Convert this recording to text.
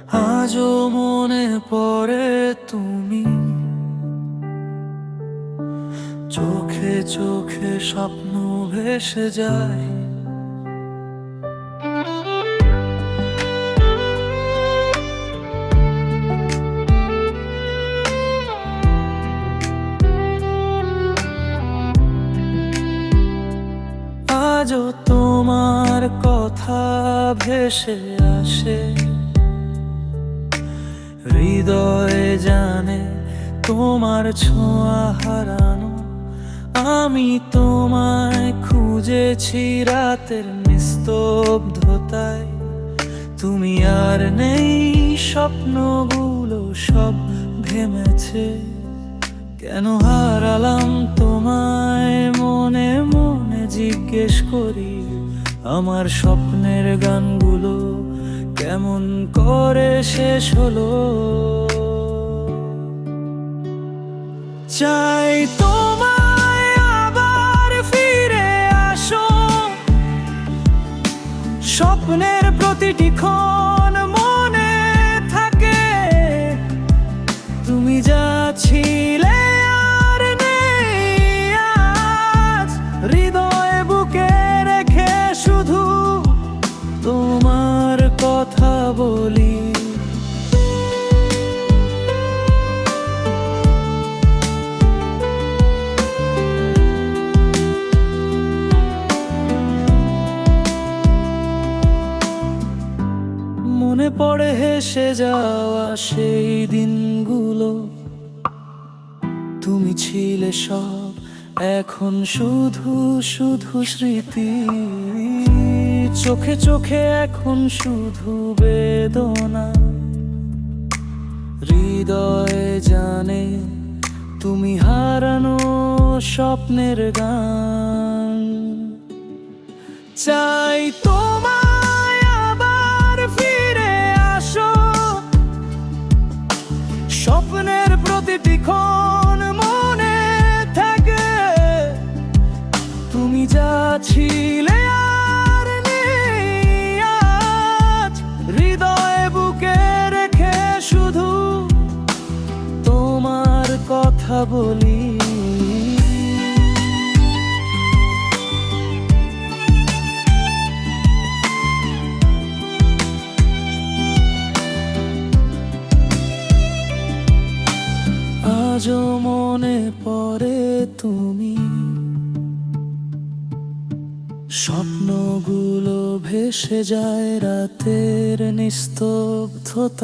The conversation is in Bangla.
আজও মনে পড়ে তুমি, চোখে চোখে স্বপ্ন ভেসে যায়। আজও তোমার কথা ভেসে আসে, হৃদয়ে জানে তোমার ছোঁয়া হারানো। আমি তোমায় খুঁজেছি রাতের নিস্তব্ধতায়, তুমি আর নেই, স্বপ্নগুলো সব ভেমেছে। কেন হারালাম তোমায় মনে মনে জিজ্ঞেস করি, আমার স্বপ্নের গানগুলো কেমন করে শেষ হলো। চাই তোমায় আবার ফিরে আসো, স্বপ্নের প্রতিটি ক্ষণ মনে থাকে। তুমি যা ছিলে আর নেই আজ, হৃদয়ে বুকে রেখে শুধু তোমার কথা বলি। মনে পড়ে হেসে যাওয়া সেই দিনগুলো, তুমি ছিলে সব, এখন শুধু শুধু স্মৃতি। চোখে চোখে এখন শুধু বেদনা, হৃদয়ে জানে তুমি হারানো স্বপ্নের গান। চাই তোমায় আবার ফিরে আসো, স্বপ্নের প্রতিটি ক্ষণ মনে থাকে। তুমি যা ছিলে আর নেই আজ, হৃদয়ে বুকে রেখে শুধু তোমার কথা বলি। আজও মনে পড়ে তুমি, স্বপ্নগুলো ভেসে যায় রাতের নিস্তব্ধতায়।